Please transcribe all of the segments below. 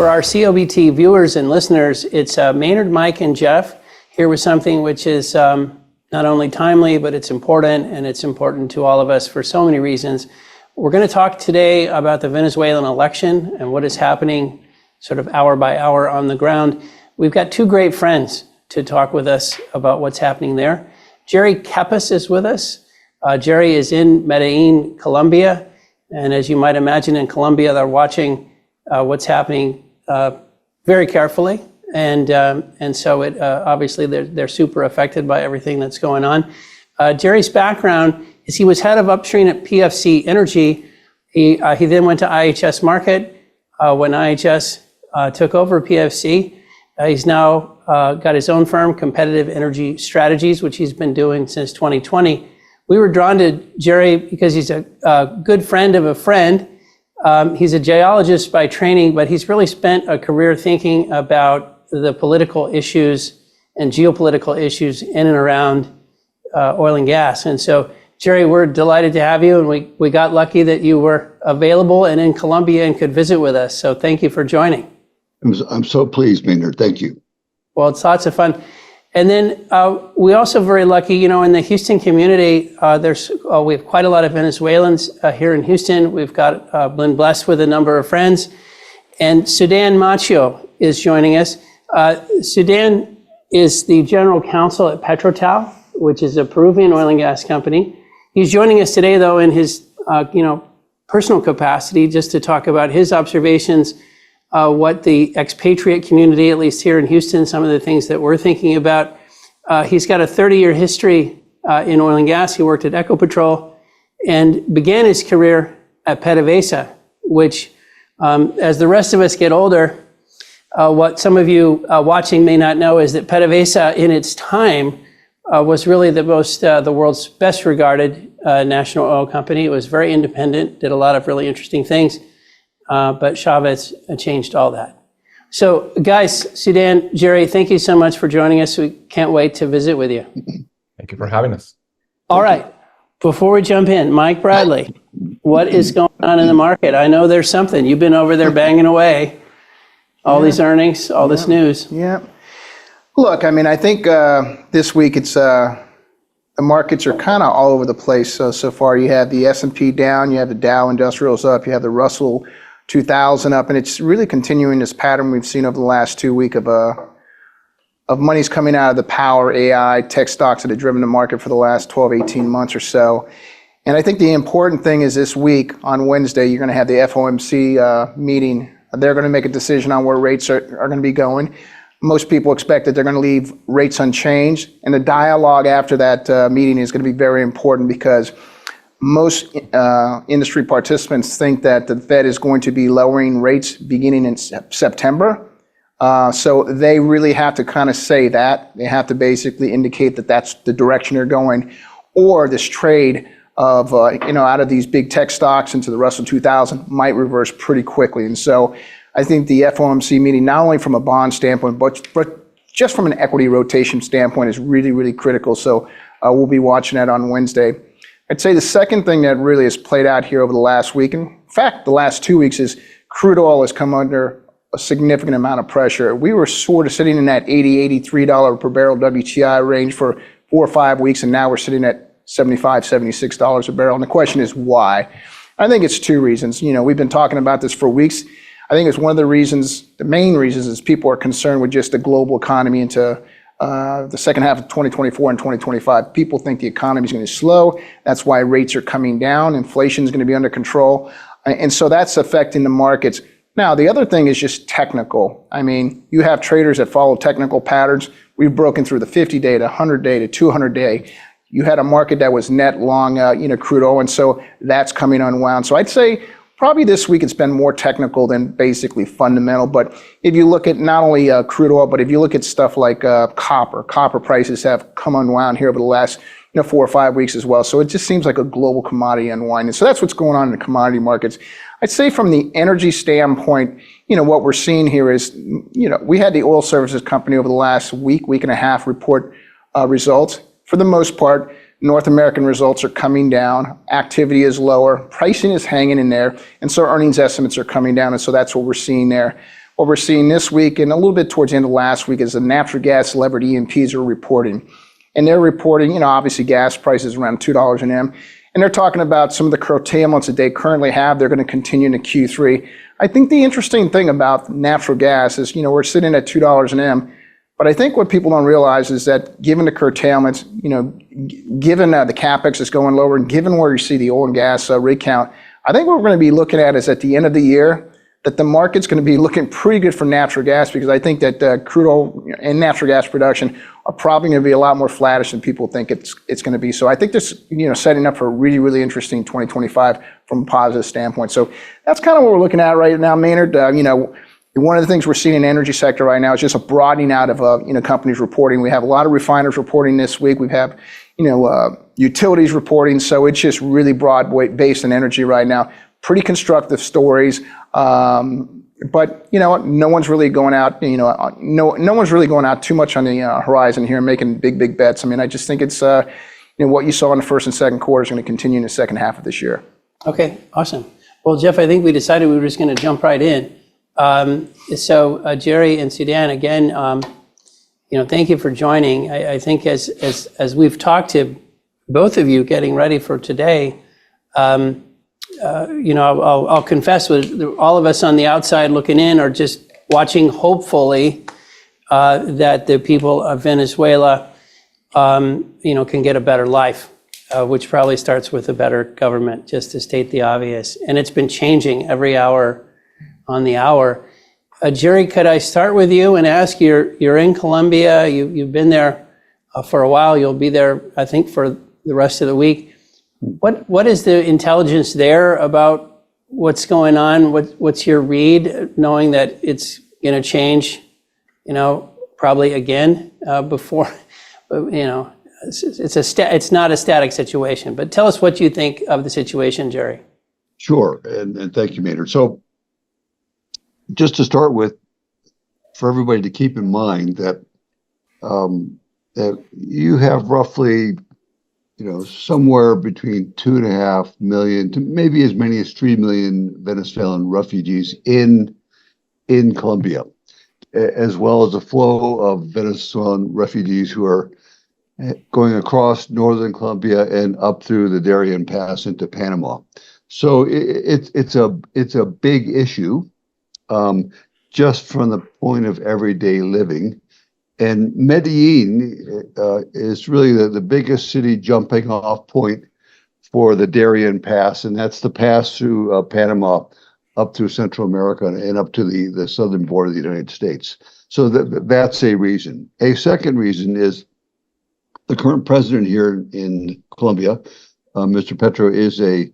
For our COBT viewers and listeners, it's Maynard, Mike, and Jeff here with something which is not only timely, but it's important, and it's important to all of us for so many reasons. We're going to talk today about the Venezuelan election and what is happening sort of hour by hour on the ground. We've got two great friends to talk with us about what's happening there. Gerald Kepes is with us. Jerry is in Medellin, Colombia. And as you might imagine, in Colombia, they're watching what's happening very carefully. And so it obviously they're super affected by everything that's going on. Jerry's background is he was head of upstream at PFC Energy. He then went to IHS Markit when IHS took over PFC. He's now got his own firm, Competitive Energy Strategies, which he's been doing since 2020. We were drawn to Jerry because he's a good friend of a friend. He's a geologist by training, but he's really spent a career thinking about the political issues and geopolitical issues in and around oil and gas. And so, Jerry, we're delighted to have you, and we got lucky that you were available and in Colombia and could visit with us. So thank you for joining. I'm so pleased, Maynard. Thank you. Well, it's lots of fun. And then we also very lucky, in the Houston community, we have quite a lot of Venezuelans here in Houston. We've been blessed with a number of friends. And Sudan Maccio is joining us. Sudan is the General Counsel at PetroTal, which is a Peruvian oil and gas company. He's joining us today, though, in his personal capacity, just to talk about his observations, what the expatriate community, at least here in Houston, some of the things that we're thinking about. He's got a 30-year history in oil and gas. He worked at Ecopetrol and began his career at PDVSA, which, as the rest of us get older, what some of you watching may not know is that PDVSA, in its time, was really the world's best regarded national oil company. It was very independent, did a lot of really interesting things. But Chavez changed all that. So guys, Sudan, Jerry, thank you so much for joining us. We can't wait to visit with you. Thank you for having us. All right, before we jump in, Mike Bradley, what is going on in the market? I know there's something. You've been over there banging away. All these earnings, all this news. Yeah. Look, I think this week the markets are kind of all over the place. So far, you have the S&P down, you have the Dow Industrials up, you have the Russell 2000 up, and it's really continuing this pattern we've seen over the last 2 weeks of monies coming out of the power, AI, tech stocks that have driven the market for the last 12, 18 months or so. And I think the important thing is this week on Wednesday, you're going to have the FOMC meeting. They're going to make a decision on where rates are going to be going. Most people expect that they're going to leave rates unchanged, and the dialogue after that meeting is going to be very important because most industry participants think that the Fed is going to be lowering rates beginning in September. So they really have to kind of say that. They have to basically indicate that that's the direction they're going, or this trade of out of these big tech stocks into the Russell 2000 might reverse pretty quickly. And so I think the FOMC meeting, not only from a bond standpoint, but just from an equity rotation standpoint, is really, really critical. So we'll be watching that on Wednesday. I'd say the second thing that really has played out here over the last week, and in fact, the last 2 weeks, is crude oil has come under a significant amount of pressure. We were sort of sitting in that $80, $83 per barrel WTI range for 4 or 5 weeks, and now we're sitting at $75, $76 a barrel. And the question is why? I think it's two reasons. We've been talking about this for weeks. I think it's one of the main reasons is people are concerned with just the global economy into the second half of 2024 and 2025. People think the economy is going to slow. That's why rates are coming down. Inflation is going to be under control. And so that's affecting the markets. Now, the other thing is just technical. You have traders that follow technical patterns. We've broken through the 50-day to 100-day to 200-day. You had a market that was net long, crude oil, and so that's coming unwound. So I'd say probably this week it's been more technical than basically fundamental. But if you look at not only crude oil, but if you look at stuff like copper prices have come unwound here over the last 4 or 5 weeks as well. So it just seems like a global commodity unwinding. So that's what's going on in the commodity markets. I'd say from the energy standpoint, what we're seeing here is, we had the oil services company over the last week and a half report results. For the most part, North American results are coming down, activity is lower, pricing is hanging in there, and so earnings estimates are coming down, and so that's what we're seeing there. what we're seeing this week and a little bit towards the end of last week is the natural gas celebrity E&Ps are reporting. And they're reporting, obviously gas prices around $2 an M. And they're talking about some of the curtailments that they currently have. They're going to continue into Q3. I think the interesting thing about natural gas is, we're sitting at $2 an M. But I think what people don't realize is that given the curtailments, given the capex is going lower, and given where you see the oil and gas rig count, I think what we're going to be looking at is at the end of the year that the market's going to be looking pretty good for natural gas, because I think that crude oil and natural gas production are probably going to be a lot more flattish than people think it's going to be. So I think this, setting up for a really, really interesting 2025 from a positive standpoint. So that's kind of what we're looking at right now, Maynard. One of the things we're seeing in the energy sector right now is just a broadening out of companies reporting. We have a lot of refiners reporting this week. We have utilities reporting. So it's just really broad based in energy right now. Pretty constructive stories. But no one's really going out. No one's really going out too much on the horizon here and making big bets. I mean, I just think it's what you saw in the first and second quarter is going to continue in the second half of this year. Okay, awesome. Well, Jeff, I think we decided we were just going to jump right in. So Jerry and Sudan, again, thank you for joining. I think as we've talked to both of you getting ready for today, I'll confess, with all of us on the outside looking in are just watching, hopefully, that the people of Venezuela, can get a better life, which probably starts with a better government, just to state the obvious. And it's been changing every hour on the hour. Jerry, could I start with you and ask, you're in Colombia, you've been there for a while, you'll be there, I think, for the rest of the week. What is the intelligence there about what's going on? What's your read, knowing that it's going to change, probably again before, it's not a static situation. But tell us what you think of the situation, Jerry. Sure, and thank you, Maynard. So just to start with, for everybody to keep in mind that that you have roughly somewhere between 2.5 million to maybe as many as 3 million Venezuelan refugees in Colombia, as well as a flow of Venezuelan refugees who are going across northern Colombia and up through the Darien Pass into Panama. So it's a big issue, just from the point of everyday living. And Medellin is really the biggest city jumping off point for the Darien Pass, and that's the pass through Panama up through Central America and up to the southern border of the United States. So that's a reason. A second reason is the current president here in Colombia, Mr. Petro, is a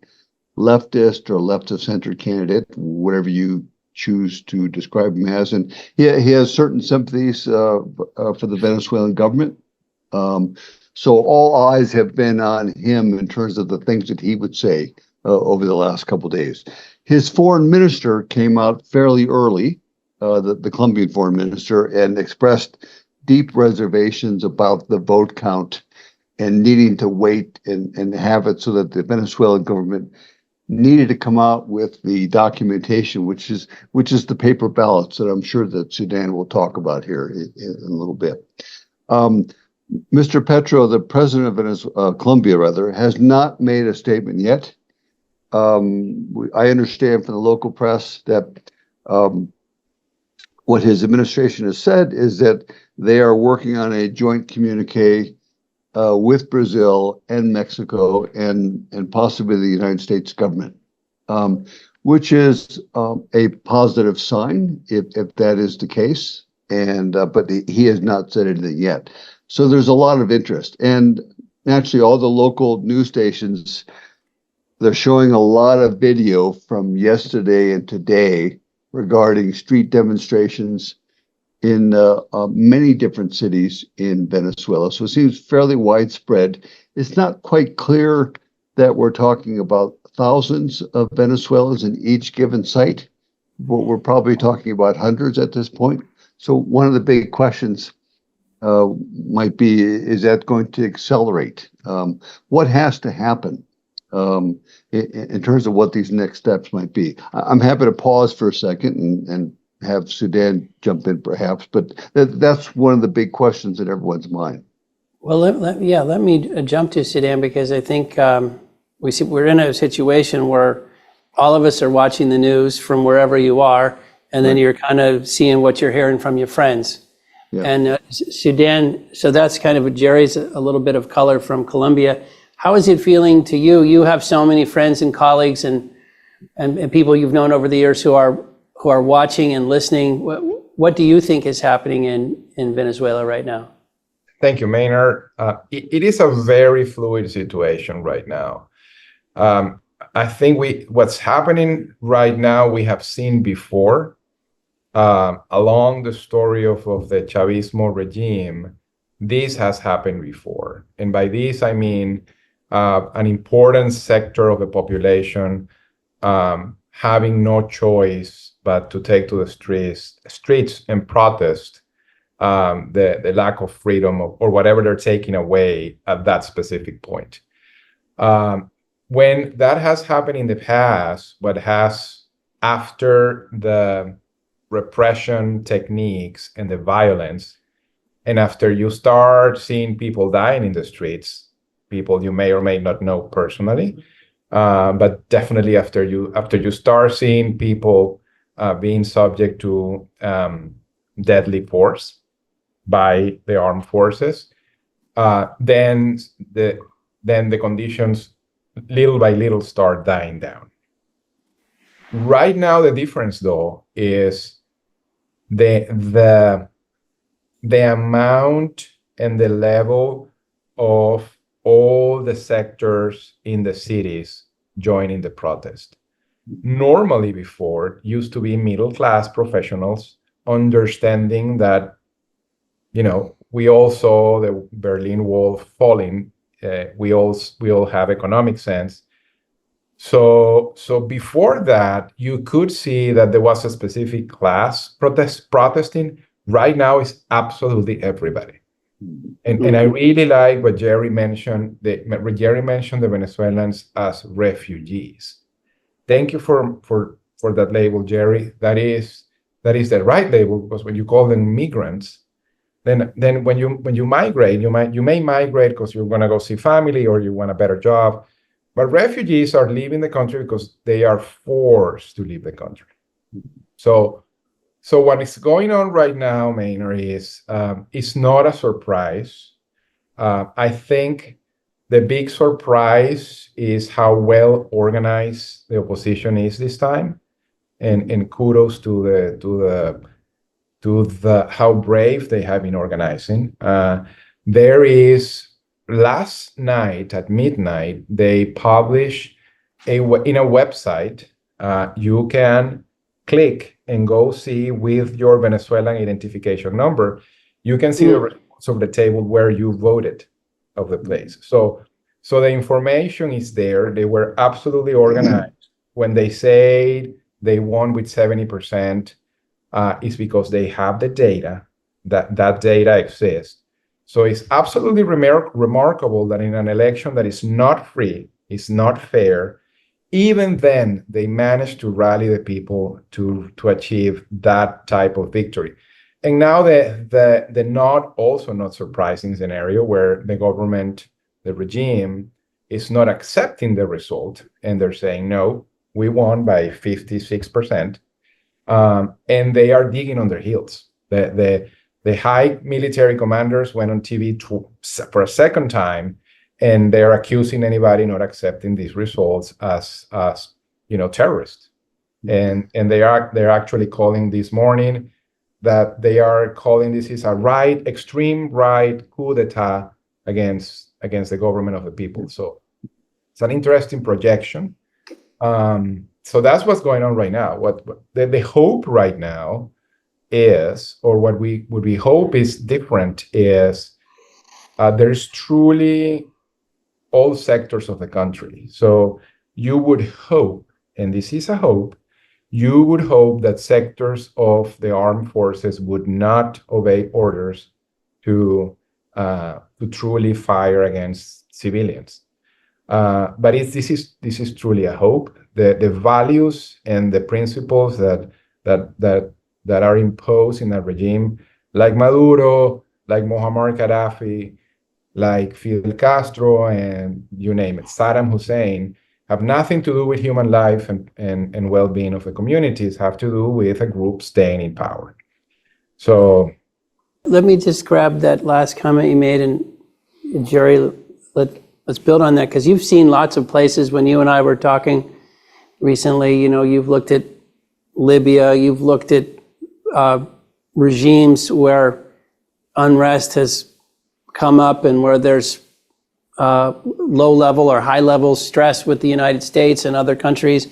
leftist or left-of-center candidate, whatever you choose to describe him as, and he has certain sympathies for the Venezuelan government. So all eyes have been on him in terms of the things that he would say over the last couple of days. His foreign minister came out fairly early, the Colombian foreign minister, and expressed deep reservations about the vote count and needing to wait and have it so that the Venezuelan government needed to come out with the documentation, which is the paper ballots that I'm sure that Sudan will talk about here in a little bit. Mr. Petro, the president of Colombia, has not made a statement yet. I understand from the local press that what his administration has said is that they are working on a joint communique with Brazil and Mexico and possibly the United States government, which is a positive sign if that is the case. And but he has not said anything yet. So there's a lot of interest, and naturally, all the local news stations, they're showing a lot of video from yesterday and today regarding street demonstrations in many different cities in Venezuela. So it seems fairly widespread. It's not quite clear that we're talking about thousands of Venezuelans in each given site, but we're probably talking about hundreds at this point. So one of the big questions might be, is that going to accelerate? What has to happen in terms of what these next steps might be? I'm happy to pause for a second and have Sudan jump in perhaps, but that's one of the big questions in everyone's mind. Well, let me jump to Sudan, because I think we're in a situation where all of us are watching the news from wherever you are, and then you're kind of seeing what you're hearing from your friends. Yeah. And Sudan, so that's kind of Jerry's a little bit of color from Colombia. How is it feeling to you? You have so many friends and colleagues and people you've known over the years who are watching and listening. What do you think is happening in Venezuela right now? Thank you, Maynard. It is a very fluid situation right now. I think what's happening right now, we have seen before, along the story of the Chavismo regime. This has happened before. And by this, I mean an important sector of the population having no choice but to take to the streets and protest the lack of freedom or whatever they're taking away at that specific point. When that has happened in the past, after the repression techniques and the violence, and after you start seeing people dying in the streets, people you may or may not know personally, but definitely after you start seeing people being subject to deadly force by the armed forces, then the conditions little by little start dying down. Right now, the difference though is the amount and the level of all the sectors in the cities joining the protest. Normally before, used to be middle-class professionals understanding that, we all saw the Berlin Wall falling. We all have economic sense. So before that, you could see that there was a specific class protesting. Right now, it's absolutely everybody. And I really like what Jerry mentioned. Jerry mentioned the Venezuelans as refugees. Thank you for that label, Jerry. That is the right label, because when you call them migrants, then when you migrate, you may migrate because you're going to go see family or you want a better job. But refugees are leaving the country because they are forced to leave the country. So what is going on right now, Maynard, is it's not a surprise. I think the big surprise is how well organized the opposition is this time, and kudos to how brave they have been organizing. There is. Last night at midnight, they published in a website. You can click and go see with your Venezuelan identification number. You can see the results of the table where you voted of the place. So the information is there. They were absolutely organized. When they say they won with 70%, it's because they have the data. That data exists. So it's absolutely remarkable that in an election that is not free, is not fair, even then they managed to rally the people to achieve that type of victory. And now the not surprising scenario where the government, the regime, is not accepting the result, and they're saying, no, we won by 56%, and they are digging on their heels. The high military commanders went on TV for a second time, and they're accusing anybody not accepting these results as terrorists. And they're actually calling this morning that they are calling this is a extreme right coup d'etat against the government of the people. So it's an interesting projection. So that's what's going on right now. What the hope right now is, or what we hope is different, is there's truly all sectors of the country. So you would hope, and this is a hope, you would hope that sectors of the armed forces would not obey orders to truly fire against civilians. But this is truly a hope. The values and the principles that that are imposed in a regime like Maduro, like Muammar Gaddafi, like Fidel Castro, and you name it, Saddam Hussein, have nothing to do with human life and well-being of the communities, have to do with a group staying in power. So let me just grab that last comment you made, and Jerry, let's build on that, because you've seen lots of places. When you and I were talking recently, you've looked at Libya, you've looked at regimes where unrest has come up and where there's low level or high level stress with the United States and other countries.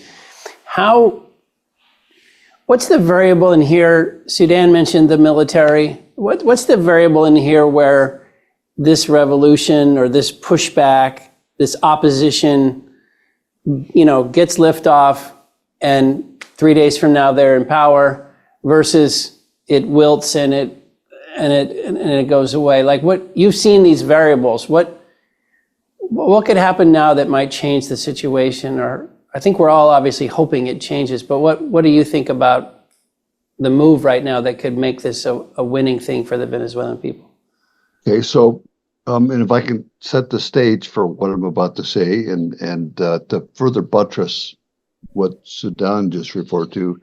What's the variable in here? Sudan mentioned the military. What's the variable in here where this revolution or this pushback, this opposition, gets liftoff and 3 days from now they're in power, versus it wilts and it goes away? Like, what you've seen these variables, what could happen now that might change the situation? Or I think we're all obviously hoping it changes, but what do you think about the move right now that could make this a winning thing for the Venezuelan people? Okay, so and if I can set the stage for what I'm about to say, and to further buttress what Sudan just referred to,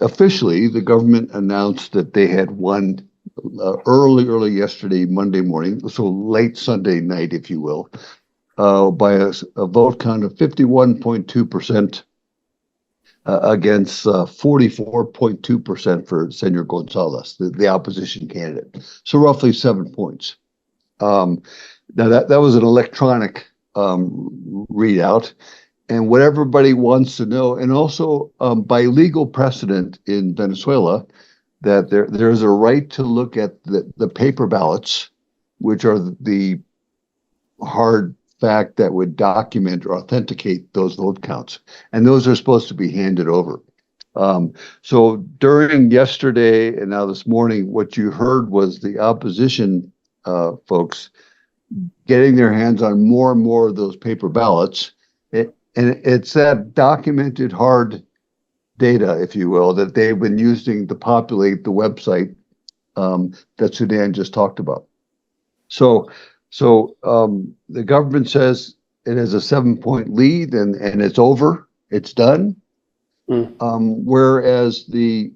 officially the government announced that they had won early yesterday, Monday morning, so late Sunday night, if you will, by a vote count of 51.2% against 44.2% for Senor Gonzalez, the opposition candidate. So roughly 7 points. Now that was an electronic readout, and what everybody wants to know, and also by legal precedent in Venezuela, that there's a right to look at the paper ballots, which are the hard fact that would document or authenticate those vote counts. And those are supposed to be handed over. So during yesterday and now this morning, what you heard was the opposition folks getting their hands on more and more of those paper ballots. And it's that documented hard data, if you will, that they've been using to populate the website that Sudan just talked about. So the government says it has a 7-point lead and it's over, it's done. Whereas the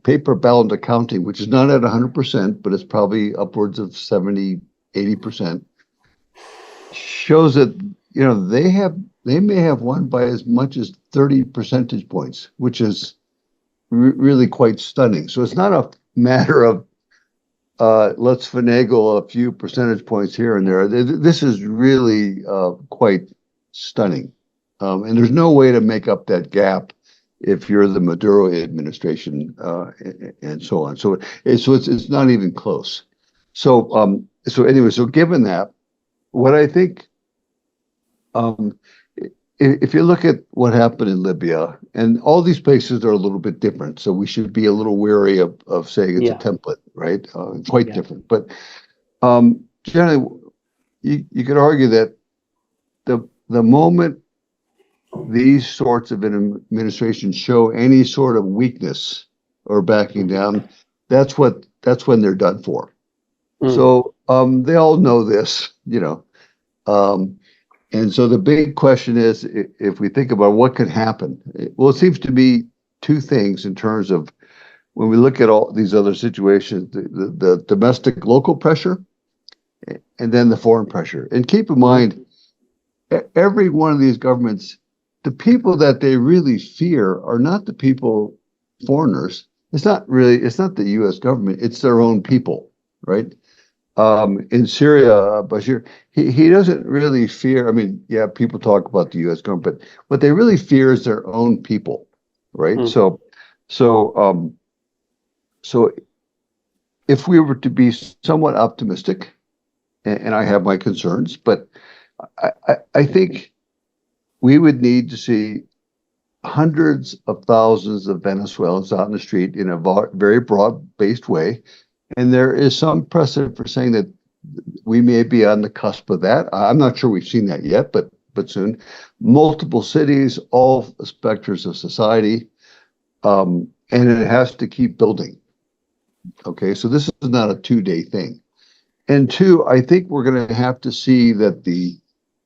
paper ballot accounting, which is not at 100%, but it's probably upwards of 70, 80%, shows that they may have won by as much as 30 percentage points, which is really quite stunning. So it's not a matter of let's finagle a few percentage points here and there. This is really quite stunning. And there's no way to make up that gap if you're the Maduro administration and so on. So it's not even close. So anyway, so given that, what I think, if you look at what happened in Libya, and all these places are a little bit different, so we should be a little wary of saying it's a template, right? Quite different. But generally, you could argue that the moment these sorts of administrations show any sort of weakness or backing down, that's when they're done for. So they all know this, and so the big question is, if we think about what could happen, well, it seems to be two things in terms of when we look at all these other situations, the domestic local pressure and then the foreign pressure. And keep in mind, every one of these governments, the people that they really fear are not the people, foreigners. It's not the U.S. government, it's their own people, right? In Syria, Bashir, he doesn't really fear. I mean, yeah, people talk about the U.S. government, but what they really fear is their own people, right? So if we were to be somewhat optimistic, and I have my concerns, but I think we would need to see hundreds of thousands of Venezuelans out in the street in a very broad-based way. And there is some precedent for saying that we may be on the cusp of that. I'm not sure we've seen that yet, but soon. Multiple cities, all specters of society, and it has to keep building. Okay, so this is not a 2-day thing. And two, I think we're going to have to see that the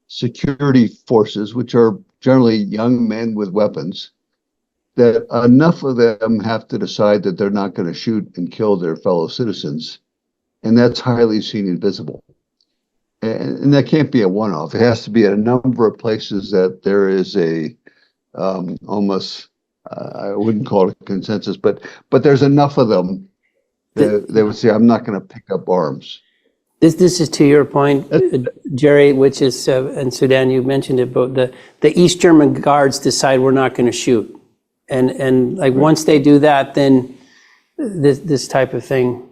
security forces, which are generally young men with weapons, that enough of them have to decide that they're not going to shoot and kill their fellow citizens. And that's highly seen and visible. And that can't be a one-off. It has to be at a number of places that there is a almost, I wouldn't call it a consensus, but there's enough of them that they would say, I'm not going to pick up arms. This is to your point, Jerry, which is, and Sudan, you mentioned it, but the East German guards decide we're not going to shoot. And like once they do that, then this type of thing.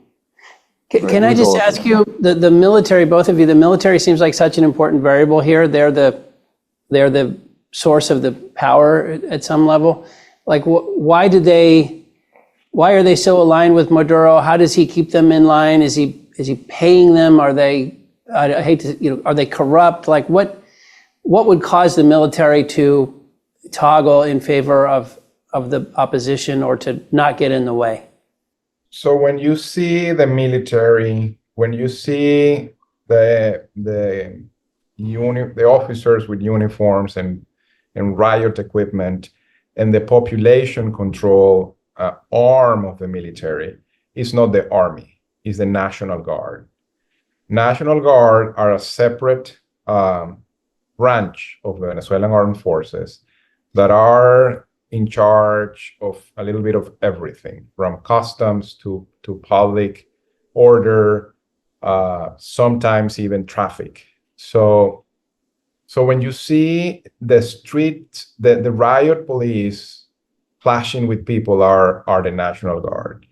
Can I just ask you, the military, both of you, the military seems like such an important variable here. They're the source of the power at some level. Like, why are they so aligned with Maduro? How does he keep them in line? Is he paying them? Are they, I hate to, are they corrupt? Like what would cause the military to toggle in favor of the opposition or to not get in the way? So when you see the military, when you see the officers with uniforms and riot equipment and the population control arm of the military, it's not the army, it's the National Guard. National Guard are a separate branch of the Venezuelan armed forces that are in charge of a little bit of everything, from customs to public order, sometimes even traffic. So when you see the street, the riot police clashing with people are the National Guard.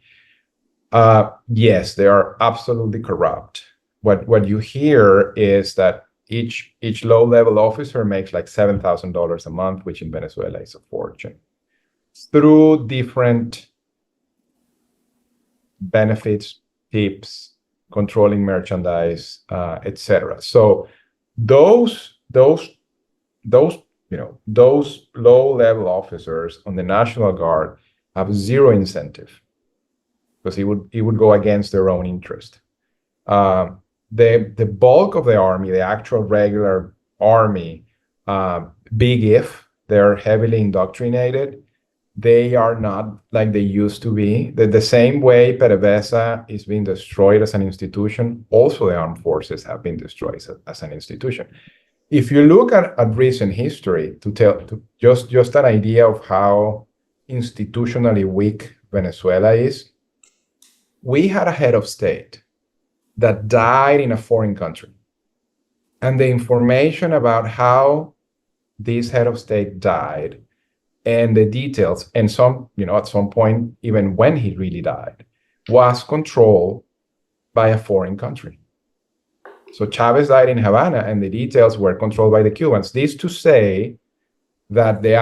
Yes, they are absolutely corrupt. What you hear is that each low-level officer makes like $7,000 a month, which in Venezuela is a fortune, through different benefits, tips, controlling merchandise, etc. So those low-level officers on the National Guard have zero incentive because it would go against their own interest. The bulk of the army, the actual regular army, big if they're heavily indoctrinated, they are not like they used to be. The same way PDVSA is being destroyed as an institution, also the armed forces have been destroyed as an institution. If you look at recent history, just an idea of how institutionally weak Venezuela is, we had a head of state that died in a foreign country. And the information about how this head of state died and the details, and at some point, even when he really died, was controlled by a foreign country. So Chavez died in Havana, and the details were controlled by the Cubans. This to say that the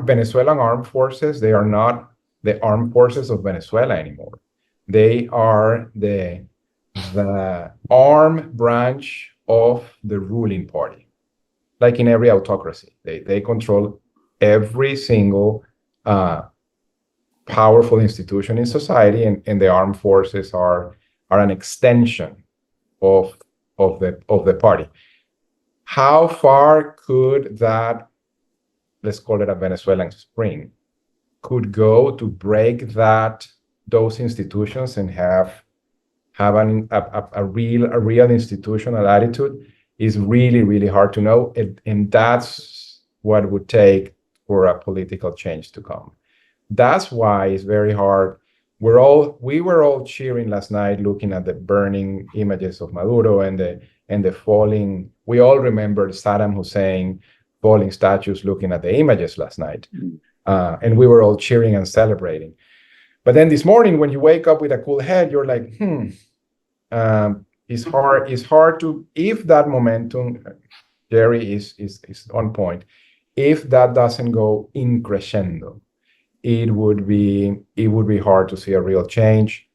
Venezuelan armed forces, they are not the armed forces of Venezuela anymore. They are the armed branch of the ruling party. Like in every autocracy, they control every single powerful institution in society, and the armed forces are an extension of the party. How far could that, let's call it a Venezuelan spring, could go to break those institutions and have a real institutional attitude is really, really hard to know. And that's what it would take for a political change to come. That's why it's very hard. We were all cheering last night, looking at the burning images of Maduro and the falling. We all remember Saddam Hussein falling statues, looking at the images last night. And we were all cheering and celebrating. But then this morning, when you wake up with a cool head, you're like, it's hard to, if that momentum, Jerry is on point, if that doesn't go in crescendo, it would be hard to see a real change.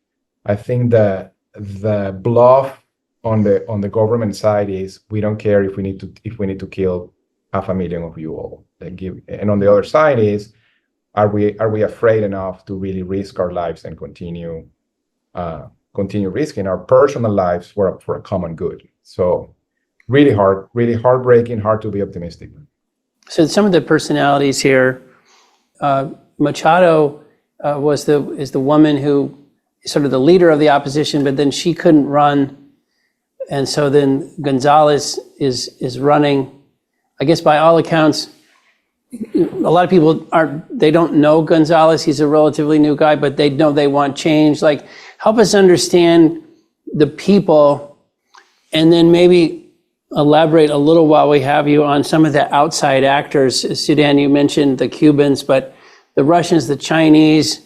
I think that the bluff on the government side is, we don't care if we need to kill 500,000 of you all. And on the other side is, are we afraid enough to really risk our lives and continue risking our personal lives for a common good? So really heartbreaking, hard to be optimistic. So some of the personalities here, Machado is the woman who is sort of the leader of the opposition, but then she couldn't run. And so then Gonzalez is running. I guess by all accounts, a lot of people they don't know Gonzalez. He's a relatively new guy, but they know they want change. Like, help us understand the people, and then maybe elaborate a little while we have you on some of the outside actors. Sudan, you mentioned the Cubans, but the Russians, the Chinese,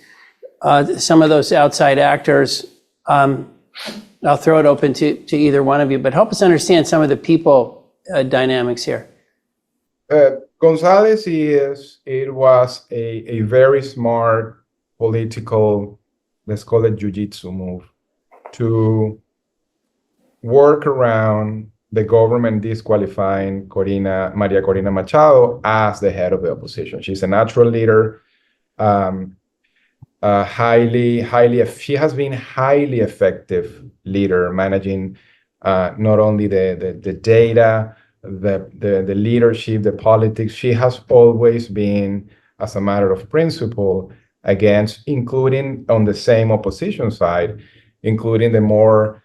some of those outside actors. I'll throw it open to either one of you, but help us understand some of the people dynamics here. Gonzalez was a very smart political, let's call it jiu-jitsu move, to work around the government disqualifying Maria Corina Machado as the head of the opposition. She's a natural leader, she has been highly effective leader, managing not only the data, the leadership, the politics. She has always been, as a matter of principle, against, including on the same opposition side, including the more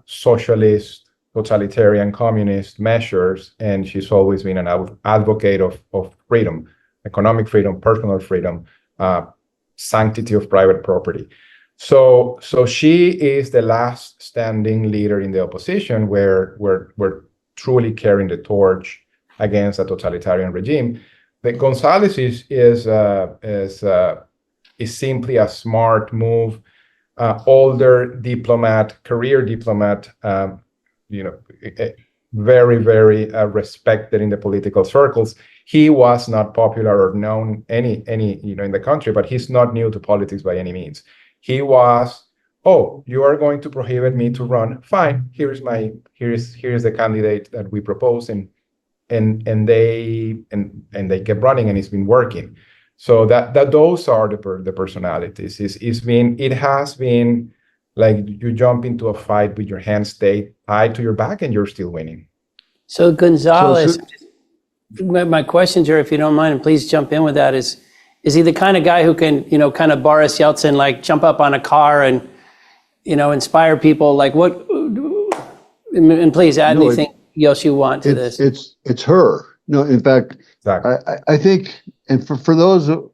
socialist, totalitarian, communist measures. And she's always been an advocate of freedom, economic freedom, personal freedom, sanctity of private property. So she is the last standing leader in the opposition where we're truly carrying the torch against a totalitarian regime. The Gonzalez is simply a smart move, older diplomat, career diplomat, very, very respected in the political circles. He was not popular or known any in the country, but he's not new to politics by any means. He was, oh, you are going to prohibit me to run? Fine, here's the candidate that we propose, and they kept running, and it's been working. So that those are the personalities. It has been like you jump into a fight with your hands tied to your back and you're still winning. So Gonzalez, my question, Jerry, if you don't mind, and please jump in with that, is he the kind of guy who can, kind of Boris Yeltsin, like jump up on a car and, inspire people? Like what, and please add anything else you want to this. It's her. No, in fact, exactly. I think, and for those of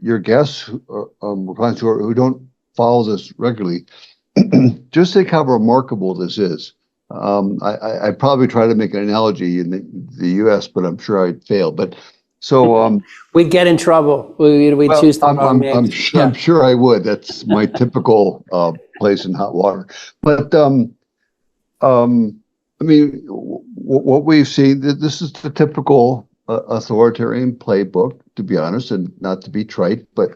your guests who don't follow this regularly, just think how remarkable this is. I probably try to make an analogy in the U.S., but I'm sure I'd fail. But so we'd get in trouble. We'd choose the wrong names. I'm sure I would. That's my typical place in hot water. But I mean, what we've seen, this is the typical authoritarian playbook, to be honest, and not to be trite, but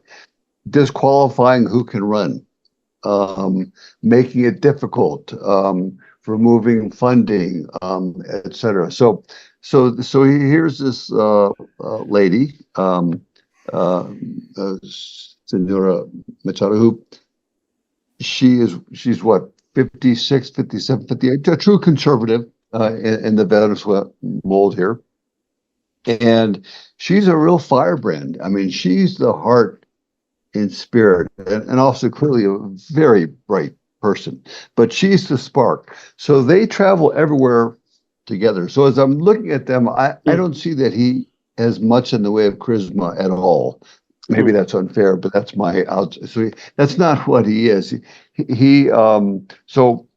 disqualifying who can run, making it difficult, removing funding, et cetera. So here's this lady, Senora Machado, who she's what, 56, 57, 58, a true conservative in the Venezuela mold here. And she's a real firebrand. I mean, she's the heart and spirit, and also clearly a very bright person, but she's the spark. So they travel everywhere together. So as I'm looking at them, I don't see that he has much in the way of charisma at all. Maybe that's unfair, but that's that's not what he is. He so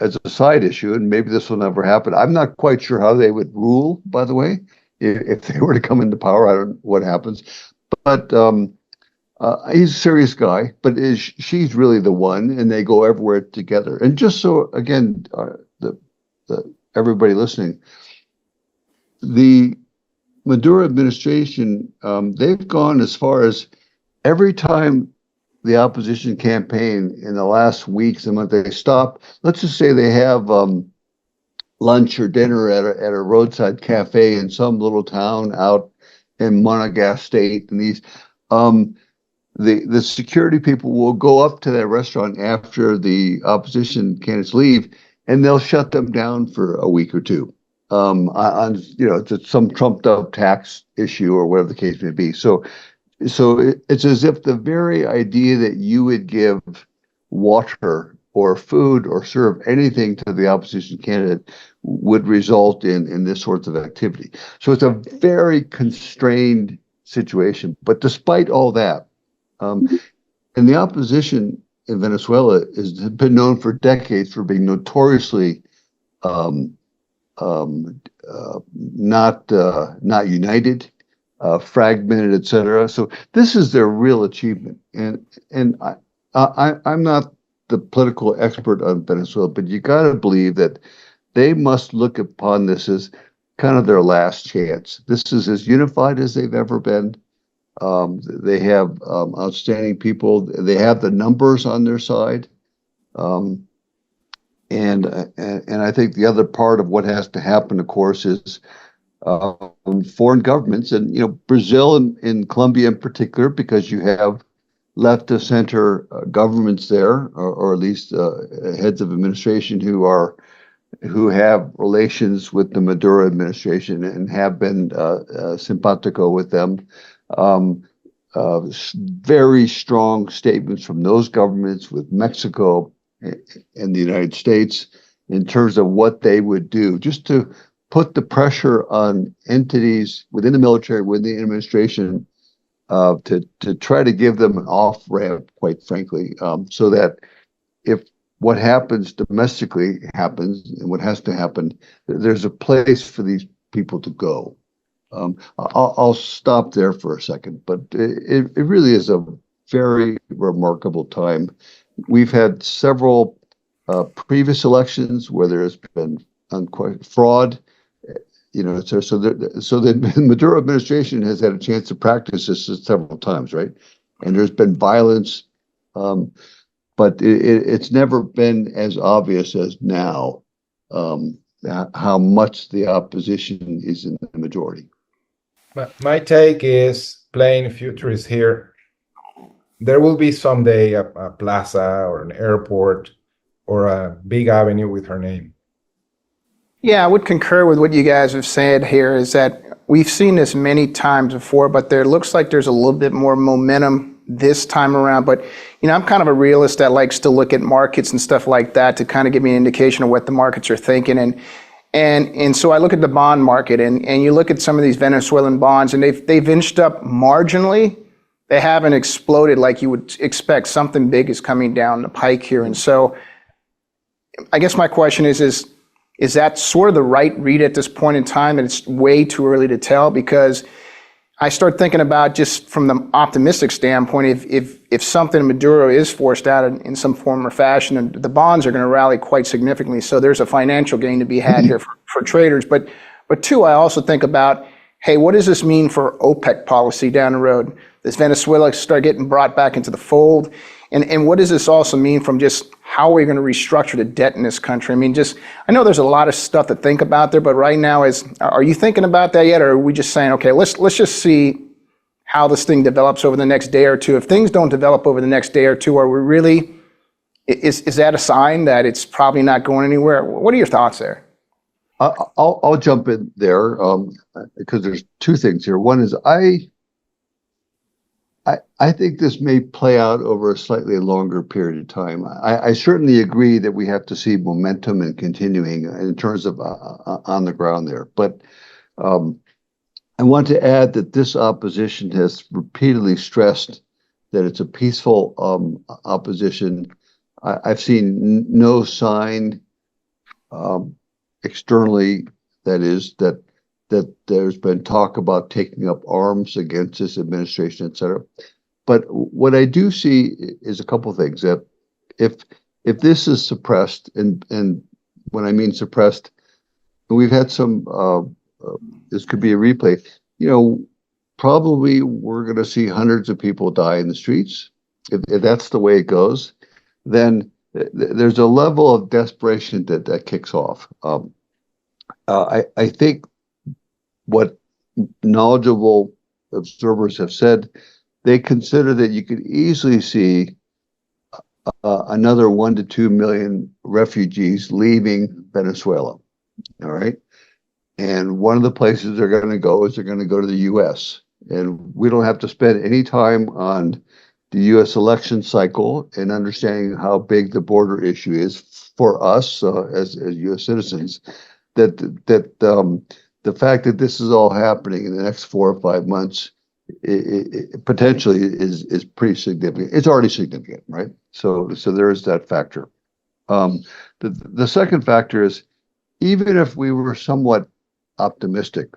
as a side issue, and maybe this will never happen, I'm not quite sure how they would rule, by the way, if they were to come into power. I don't know what happens, but he's a serious guy, but she's really the one, and they go everywhere together. And just so, again, everybody listening, the Maduro administration, they've gone as far as every time the opposition campaign in the last weeks and month, they stop. Let's just say they have lunch or dinner at a roadside cafe in some little town out in Monegasque State, and these, the security people will go up to that restaurant after the opposition candidates leave, and they'll shut them down for a week or two, on just some trumped up tax issue or whatever the case may be. So it's as if the very idea that you would give water or food or serve anything to the opposition candidate would result in this sort of activity. So it's a very constrained situation. But despite all that, and the opposition in Venezuela has been known for decades for being notoriously not united, fragmented, etc. So this is their real achievement, and I'm not the political expert on Venezuela, but you got to believe that they must look upon this as kind of their last chance. This is as unified as they've ever been. They have outstanding people. They have the numbers on their side, and I think the other part of what has to happen, of course, is foreign governments, and Brazil and Colombia in particular, because you have left of center governments there, or at least heads of administration who have relations with the Maduro administration and have been simpatico with them. Very strong statements from those governments with Mexico and the United States in terms of what they would do, just to put the pressure on entities within the military, within the administration, to try to give them an off-ramp, quite frankly, so that if what happens domestically happens, and what has to happen, there's a place for these people to go. I'll stop there for a second, but it really is a very remarkable time. We've had several previous elections where there has been fraud. So the Maduro administration has had a chance to practice this several times, right? And there's been violence, but it's never been as obvious as now how much the opposition is in the majority. My take is, playing futurist here, there will be someday a plaza or an airport or a big avenue with her name. Yeah, I would concur with what you guys have said here, is that we've seen this many times before, but there looks like there's a little bit more momentum this time around. But, I'm kind of a realist that likes to look at markets and stuff like that to kind of give me an indication of what the markets are thinking. And so I look at the bond market, and you look at some of these Venezuelan bonds, and they've inched up marginally. They haven't exploded like you would expect. Something big is coming down the pike here. And so I guess my question is that sort of the right read at this point in time, and it's way too early to tell? Because I start thinking about, just from the optimistic standpoint, if something Maduro is forced out in some form or fashion, and the bonds are going to rally quite significantly. So there's a financial gain to be had here for traders. But two, I also think about, hey, what does this mean for OPEC policy down the road? Does Venezuela start getting brought back into the fold? And what does this also mean from just how are we going to restructure the debt in this country? I mean, I know there's a lot of stuff to think about there, but right now, are you thinking about that yet? Or are we just saying, okay, let's just see how this thing develops over the next day or two? If things don't develop over the next day or two, are we really, is that a sign that it's probably not going anywhere? What are your thoughts there? I'll jump in there, because there's two things here. One is I think this may play out over a slightly longer period of time. I certainly agree that we have to see momentum and continuing in terms of on the ground there. But I want to add that this opposition has repeatedly stressed that it's a peaceful opposition. I've seen no sign externally, that there's been talk about taking up arms against this administration, et cetera. But what I do see is a couple of things. That if this is suppressed, and when I mean suppressed, we've had some, this could be a replay, probably we're going to see hundreds of people die in the streets. If that's the way it goes, then there's a level of desperation that kicks off. I think what knowledgeable observers have said they consider that you could easily see another 1 to 2 million refugees leaving Venezuela. All right. And one of the places they're going to go is they're going to go to the U.S. And we don't have to spend any time on the U.S. election cycle and understanding how big the border issue is for us as U.S. citizens. That the fact that this is all happening in the next 4 or 5 months it potentially is pretty significant. It's already significant, right? So there is that factor. The second factor is, even if we were somewhat optimistic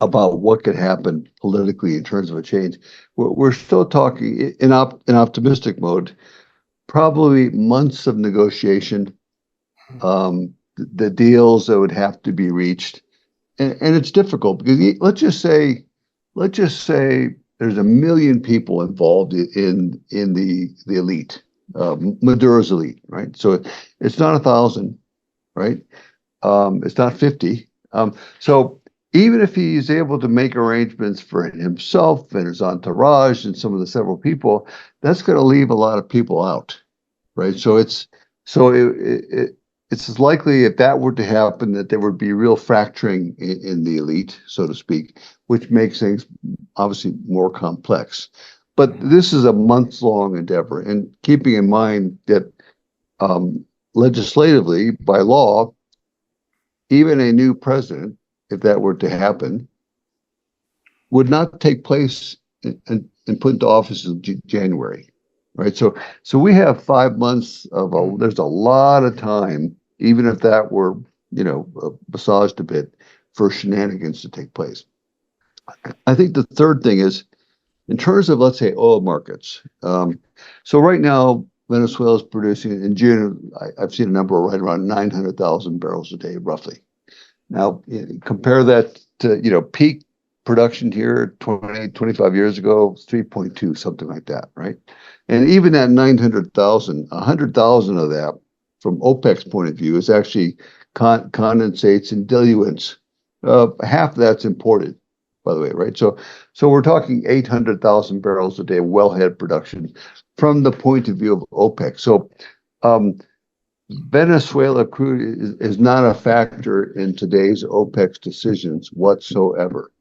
about what could happen politically in terms of a change, we're still talking in optimistic mode, probably months of negotiation, the deals that would have to be reached. And it's difficult because let's just say there's 1 million people involved in the elite, Maduro's elite, right? So it's not 1,000, right? It's not 50. So even if he's able to make arrangements for himself and his entourage and some of the several people, that's going to leave a lot of people out, right? So it's likely, if that were to happen, that there would be real fracturing in the elite, so to speak, which makes things obviously more complex. But this is a months-long endeavor, and keeping in mind that legislatively, by law, even a new president, if that were to happen, would not take place and put into office in January, right? So we have 5 months of there's a lot of time, even if that were, massaged a bit, for shenanigans to take place. I think the third thing is, in terms of, let's say, oil markets. So right now, Venezuela is producing, in June, I've seen a number right around 900,000 barrels a day, roughly. Now, compare that to, peak production here 20, 25 years ago, 3.2, something like that, right? And even at 900,000, 100,000 of that, from OPEC's point of view, is actually condensates and diluents. Half of that's imported, by the way, right? So we're talking 800,000 barrels a day wellhead production from the point of view of OPEC. So Venezuela crude is not a factor in today's OPEC's decisions whatsoever,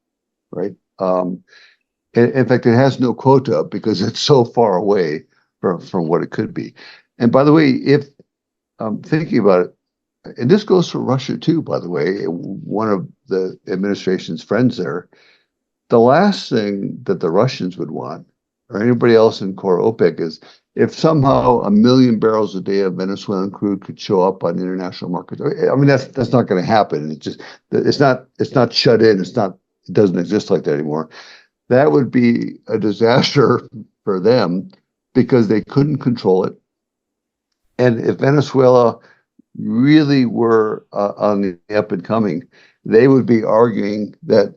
right? In fact, it has no quota because it's so far away from what it could be. And by the way, if thinking about it, and this goes for Russia too, by the way, one of the administration's friends there, the last thing that the Russians would want, or anybody else in core OPEC, is if somehow 1 million barrels a day of Venezuelan crude could show up on international markets. I mean, that's not going to happen. It's not shut in. It doesn't exist like that anymore. That would be a disaster for them because they couldn't control it. And if Venezuela really were on the up and coming, they would be arguing that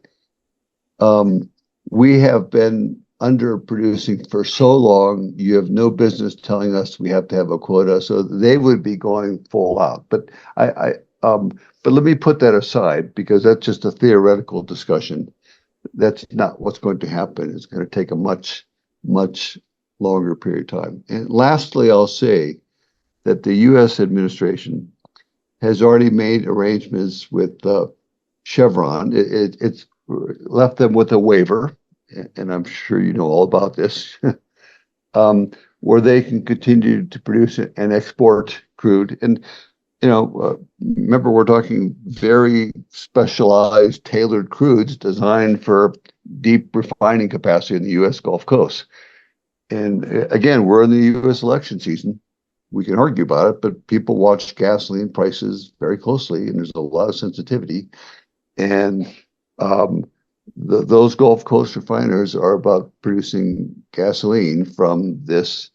we have been underproducing for so long, you have no business telling us we have to have a quota. So they would be going full out. But but let me put that aside, because that's just a theoretical discussion. That's not what's going to happen. It's going to take a much, much longer period of time. And lastly, I'll say that the U.S. administration has already made arrangements with Chevron. It's left them with a waiver, and I'm sure you know all about this, where they can continue to produce and export crude. And, remember, we're talking very specialized, tailored crudes designed for deep refining capacity in the U.S. Gulf Coast. And again, we're in the U.S. election season. We can argue about it, but people watch gasoline prices very closely, and there's a lot of sensitivity. And those Gulf Coast refiners are about producing gasoline from this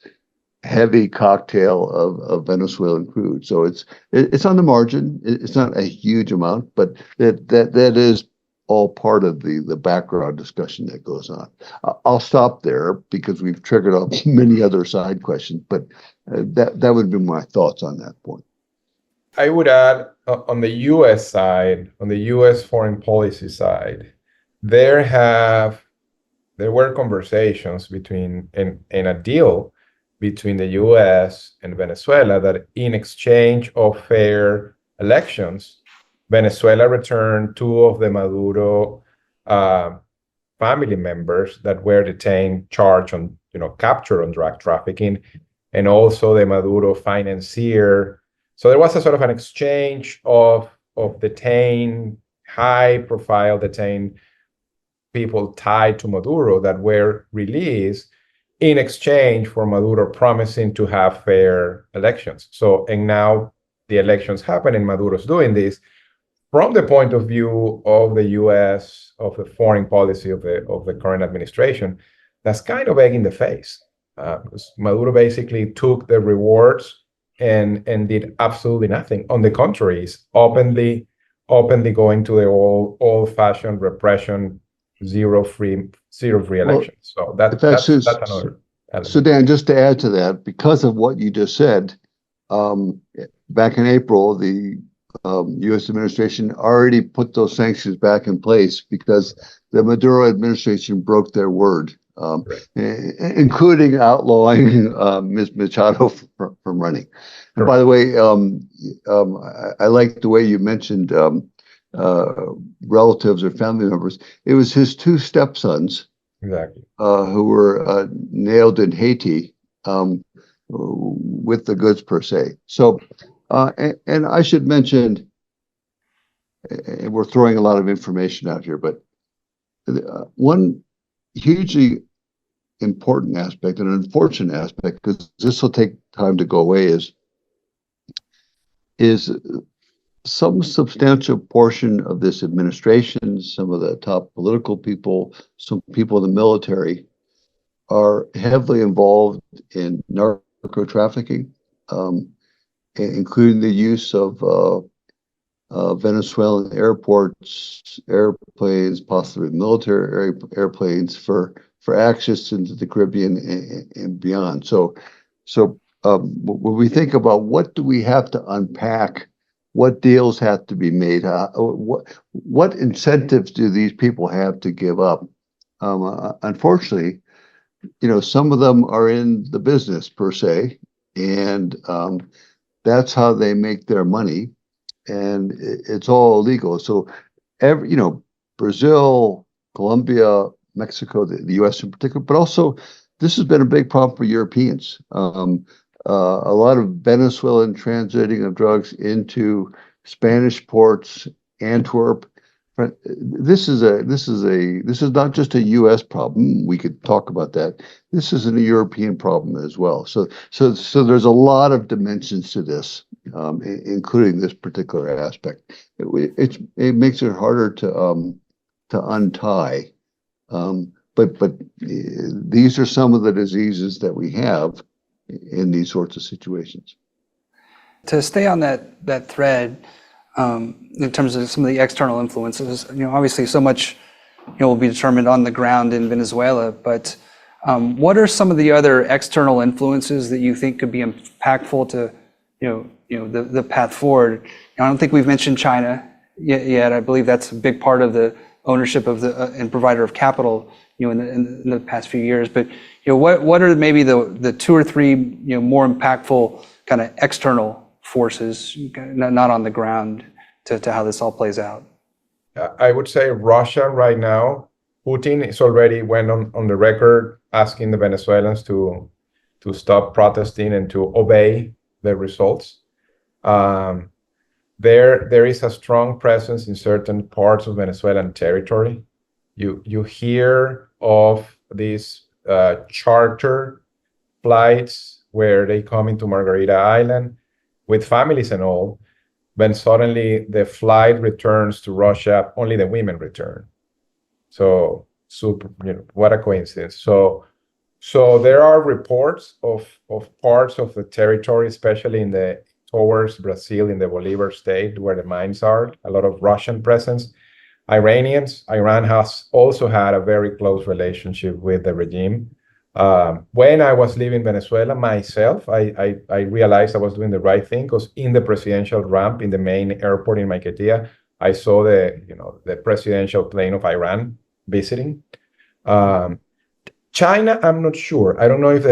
heavy cocktail of Venezuelan crude. So it's on the margin. It's not a huge amount, but that is all part of the background discussion that goes on. I'll stop there because we've triggered up many other side questions, but that would be my thoughts on that point. I would add on the U.S. side, on the U.S. foreign policy side, there were conversations between in a deal between the U.S. and Venezuela that in exchange of fair elections, Venezuela returned two of the Maduro family members that were detained, charged on, capture on drug trafficking, and also the Maduro financier. So there was a sort of an exchange of detained, high-profile detained people tied to Maduro that were released in exchange for Maduro promising to have fair elections. So, and now the elections happen and Maduro's doing this. From the point of view of the U.S., of the foreign policy of the current administration, that's kind of egg in the face. Because Maduro basically took the rewards and did absolutely nothing. On the contrary, he's openly going to the old-fashioned repression, zero free elections. So that's another element. Sudan, just to add to that, because of what you just said, back in April, the U.S. administration already put those sanctions back in place because the Maduro administration broke their word, including outlawing Ms. Machado from running. And by the way, I like the way you mentioned relatives or family members. It was his two stepsons, exactly, who were nailed in Haiti with the goods per se. So, and I should mention, and we're throwing a lot of information out here, but one hugely important aspect and an unfortunate aspect, because this will take time to go away, is some substantial portion of this administration, some of the top political people, some people in the military are heavily involved in narco trafficking, including the use of Venezuelan airplanes, possibly military airplanes for access into the Caribbean and beyond. So when we think about what do we have to unpack, what deals have to be made, what incentives do these people have to give up? Unfortunately, some of them are in the business per se, and that's how they make their money, and it's all illegal. So Brazil, Colombia, Mexico, the U.S. in particular, but also this has been a big problem for Europeans. A lot of Venezuelan transiting of drugs into Spanish ports, Antwerp. This is not just a U.S. problem. We could talk about that. This is a European problem as well. So there's a lot of dimensions to this, including this particular aspect. It makes it harder to untie. But these are some of the diseases that we have in these sorts of situations. To stay on that thread, in terms of some of the external influences, obviously so much will be determined on the ground in Venezuela, but what are some of the other external influences that you think could be impactful to the path forward? I don't think we've mentioned China yet. I believe that's a big part of the ownership of and provider of capital in the past few years. But what are maybe the two or three more impactful kind of external forces, not on the ground, to how this all plays out? I would say Russia right now. Putin is already went on the record asking the Venezuelans to stop protesting and to obey the results. There is a strong presence in certain parts of Venezuelan territory. You hear of these charter flights where they come into Margarita Island with families and all. Then suddenly the flight returns to Russia, only the women return. So what a coincidence. So there are reports of parts of the territory, especially towards Brazil in the Bolivar state where the mines are, a lot of Russian presence. Iran has also had a very close relationship with the regime. When I was leaving Venezuela myself, I realized I was doing the right thing, because in the presidential ramp in the main airport in Maiquetía, I saw the presidential plane of Iran visiting. China, I'm not sure. I don't know if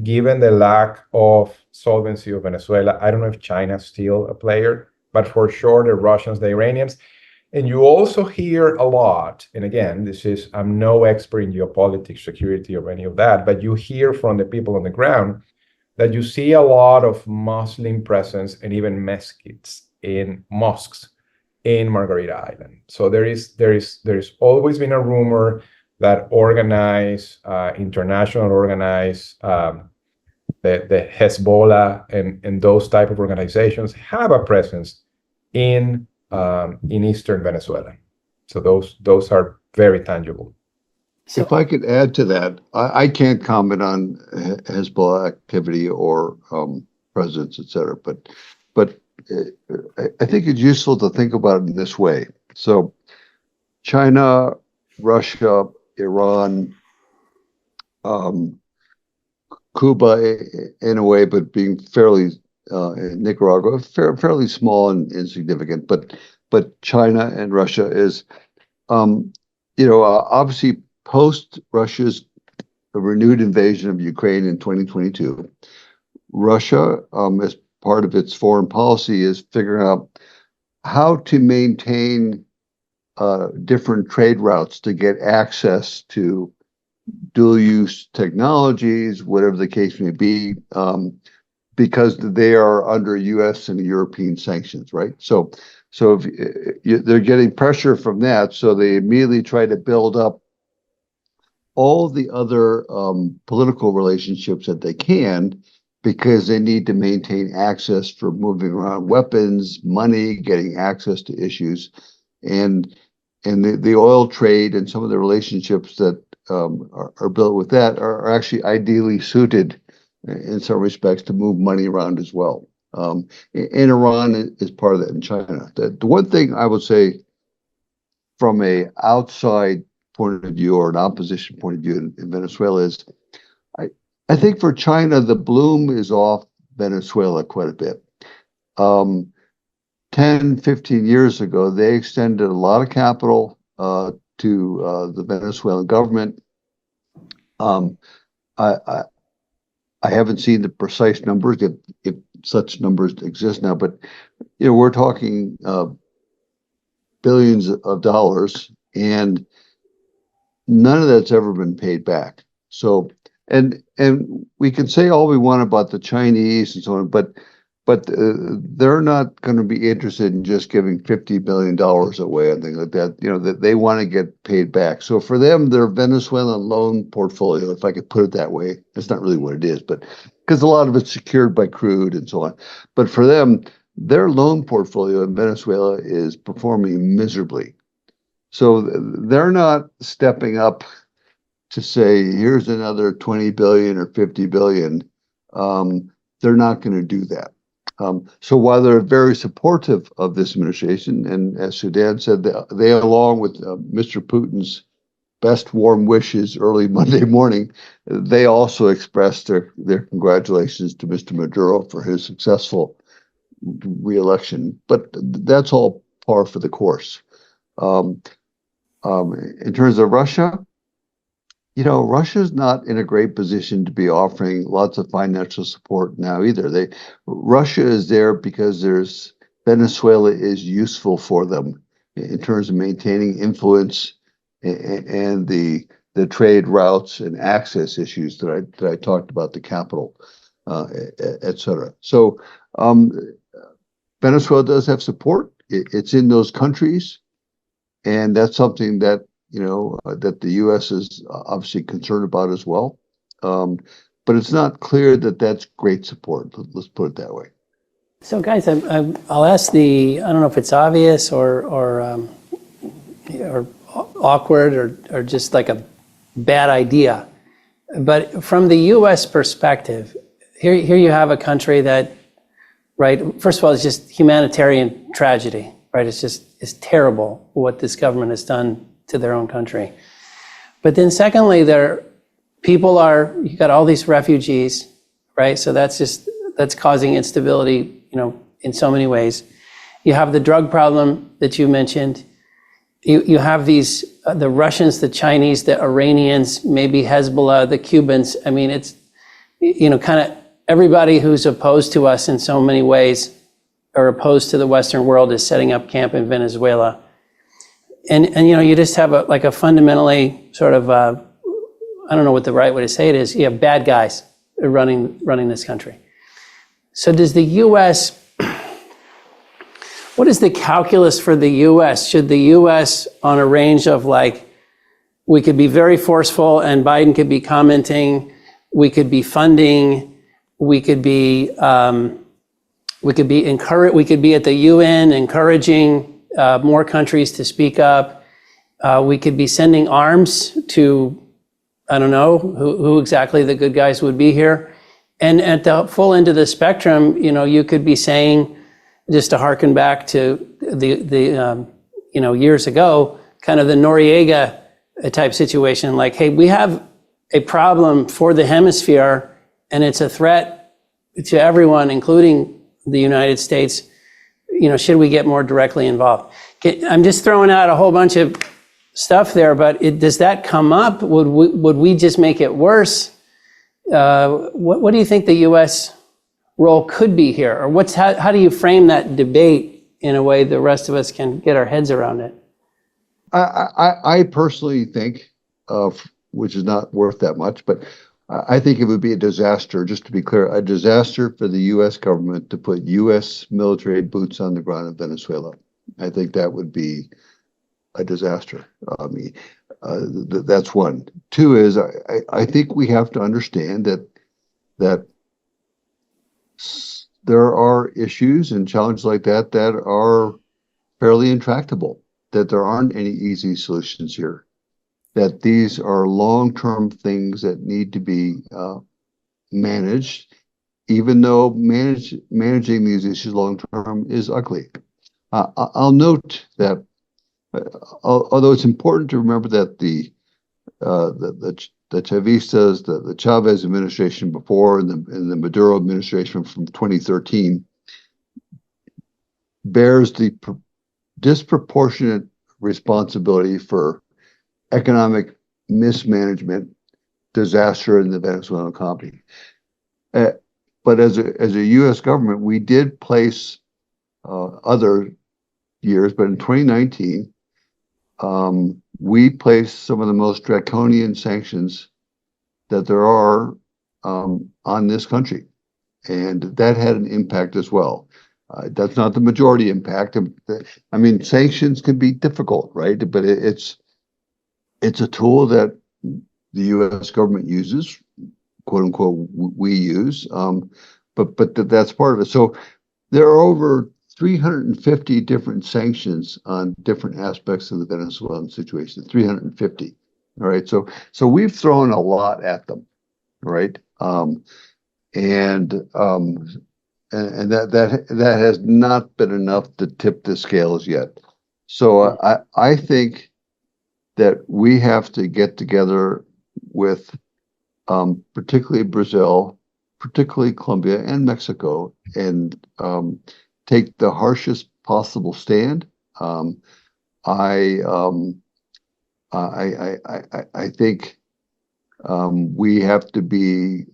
given the lack of solvency of Venezuela, I don't know if China's still a player, but for sure the Russians, the Iranians. And you also hear a lot, and again, I'm no expert in geopolitics, security, or any of that, but you hear from the people on the ground that you see a lot of Muslim presence and even mosques in Margarita Island. So there's always been a rumor that international organized, the Hezbollah and those type of organizations have a presence in eastern Venezuela. So those are very tangible. If I could add to that, I can't comment on Hezbollah activity or presence, et cetera, but I think it's useful to think about it in this way. So China, Russia, Iran, Cuba in a way, but being fairly, Nicaragua, fairly small and insignificant, but China and Russia is, obviously post Russia's renewed invasion of Ukraine in 2022, Russia, as part of its foreign policy, is figuring out how to maintain different trade routes to get access to dual-use technologies, whatever the case may be, because they are under U.S. and European sanctions, right? So if they're getting pressure from that, so they immediately try to build up all the other political relationships that they can, because they need to maintain access for moving around weapons, money, getting access to issues, and the oil trade and some of the relationships that are built with that are actually ideally suited in some respects to move money around as well. And Iran is part of that, in China. The one thing I would say from a outside point of view or an opposition point of view in Venezuela is, I think for China, the bloom is off Venezuela quite a bit. 10, 15 years ago, they extended a lot of capital to the Venezuelan government. I haven't seen the precise numbers, if such numbers exist now, but we're talking billions of dollars, and none of that's ever been paid back. So, and we can say all we want about the Chinese and so on, but they're not going to be interested in just giving $50 billion away and things like that. That they want to get paid back. So for them, their Venezuelan loan portfolio, if I could put it that way, it's not really what it is, but because a lot of it's secured by crude and so on. But for them, their loan portfolio in Venezuela is performing miserably. So they're not stepping up to say, here's another 20 billion or 50 billion. They're not going to do that. So while they're very supportive of this administration, and as Sudan said, they along with Mr. Putin's best warm wishes early Monday morning, they also expressed their congratulations to Mr. Maduro for his successful re-election. But that's all par for the course. In terms of Russia, Russia's not in a great position to be offering lots of financial support now either. Russia is there because Venezuela is useful for them in terms of maintaining influence and the trade routes and access issues that I talked about, the capital, et cetera. So Venezuela does have support. It's in those countries, and that's something that that the U.S. is obviously concerned about as well. But it's not clear that that's great support. Let's put it that way. So guys, I'll ask I don't know if it's obvious or awkward or just like a bad idea. But from the U.S. perspective, here you have a country that, right, first of all, it's just humanitarian tragedy, right? It's terrible what this government has done to their own country. But then secondly, you got all these refugees, right? So that's causing instability, in so many ways. You have the drug problem that you mentioned. you have these, the Russians, the Chinese, the Iranians, maybe Hezbollah, the Cubans. I mean, it's, kind of everybody who's opposed to us in so many ways or opposed to the Western world is setting up camp in Venezuela. And you just have a fundamentally sort of, I don't know what the right way to say it is. You have bad guys running this country. So does the U.S., what is the calculus for the U.S.? Should the U.S. on a range of we could be very forceful and Biden could be commenting, we could be funding, we could be at the UN encouraging more countries to speak up. We could be sending arms to, I don't know who exactly the good guys would be here. And at the full end of the spectrum, you could be saying, just to harken back to the years ago, kind of the Noriega type situation, hey, we have a problem for the hemisphere and it's a threat to everyone, including the United States. Should we get more directly involved? I'm just throwing out a whole bunch of stuff there, but does that come up? Would we just make it worse? What do you think the U.S. role could be here? Or how do you frame that debate in a way the rest of us can get our heads around it? I personally think, which is not worth that much, but I think it would be a disaster, just to be clear, a disaster for the U.S. government to put U.S. military boots on the ground in Venezuela. I think that would be a disaster. I mean, that's one. Two is I think we have to understand that there are issues and challenges like that are fairly intractable, that there aren't any easy solutions here, that these are long-term things that need to be managed, even though managing these issues long-term is ugly. I'll note that although it's important to remember that the Chavistas, the Chavez administration before and the Maduro administration from 2013 bears the disproportionate responsibility for economic mismanagement, disaster in the Venezuelan economy. But as a U.S. government, we did place other years, but in 2019, we placed some of the most draconian sanctions that there are on this country. And that had an impact as well. That's not the majority impact. I mean, sanctions can be difficult, right? But it's a tool that the U.S. government uses, quote unquote, we use. But that's part of it. So there are over 350 different sanctions on different aspects of the Venezuelan situation. 350. All right. So we've thrown a lot at them, right? And that has not been enough to tip the scales yet. So I think that we have to get together with particularly Brazil, particularly Colombia and Mexico, and take the harshest possible stand. I think we have to be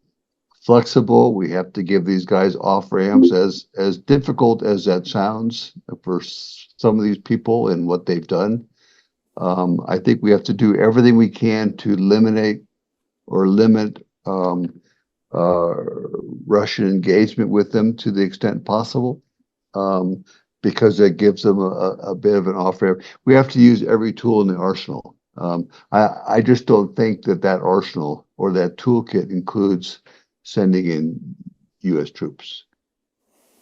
flexible. We have to give these guys off ramps, as difficult as that sounds for some of these people and what they've done. I think we have to do everything we can to eliminate or limit Russian engagement with them to the extent possible, because that gives them a bit of an off ramp. We have to use every tool in the arsenal. I just don't think that arsenal or that toolkit includes sending in U.S. troops.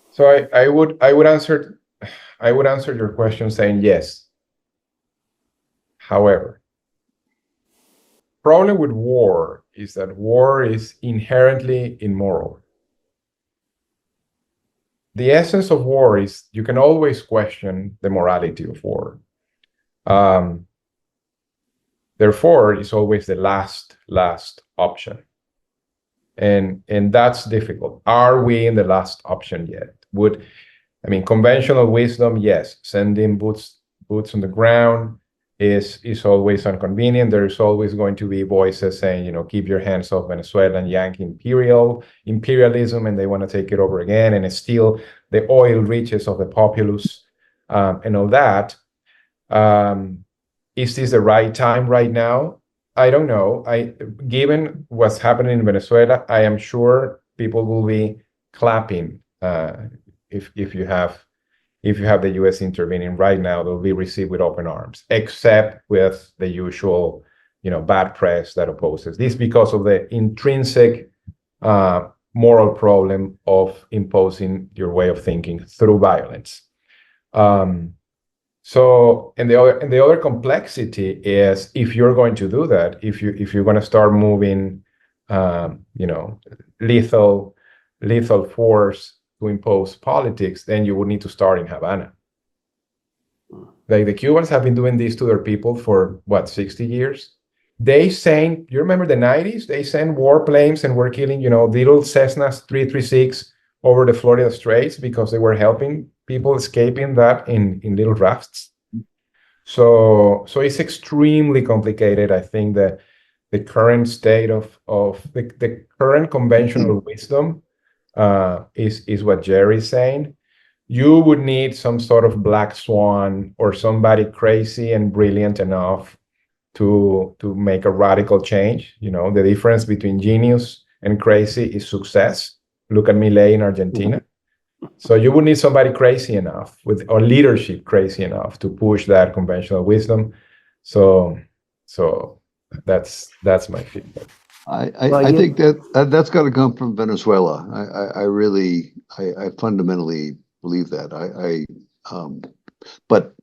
So I would answer your question saying yes. However, problem with war is that war is inherently immoral. The essence of war is you can always question the morality of war. Therefore, it's always the last option. And that's difficult. Are we in the last option yet? Conventional wisdom, yes, sending boots on the ground, is always inconvenient. There's always going to be voices saying, keep your hands off Venezuela and Yankee imperialism, and they want to take it over again and steal the oil riches of the populace and all that. Is this the right time right now? I don't know. Given what's happening in Venezuela, I am sure people will be clapping if you have the U.S. intervening right now. They'll be received with open arms, except with the usual, bad press that opposes this because of the intrinsic moral problem of imposing your way of thinking through violence. So, and the other complexity is if you're going to do that, if you're going to start moving, lethal force to impose politics, then you would need to start in Havana. Like the Cubans have been doing this to their people for 60 years. They sent, you remember the 90s? They sent warplanes and were killing, little Cessnas 336 over the Florida Straits because they were helping people escaping that in little rafts. So it's extremely complicated. I think that the current state of the current conventional wisdom is what Jerry's saying. You would need some sort of black swan or somebody crazy and brilliant enough to make a radical change. The difference between genius and crazy is success. Look at Milei in Argentina. So you would need somebody crazy enough or leadership crazy enough to push that conventional wisdom. So that's my feedback. I think that's got to come from Venezuela. I fundamentally believe that. But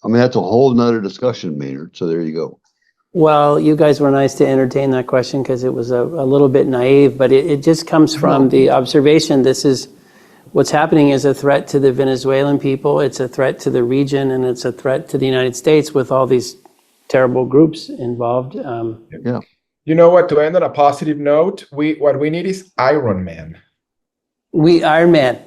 I mean that's a whole nother discussion, Maynard. So there you go. Well, you guys were nice to entertain that question because it was a little bit naive, but it just comes from the observation. What's happening is a threat to the Venezuelan people. It's a threat to the region, and it's a threat to the United States with all these terrible groups involved. Yeah. You know what? To end on a positive note, what we need is Iron Man. Iron Man.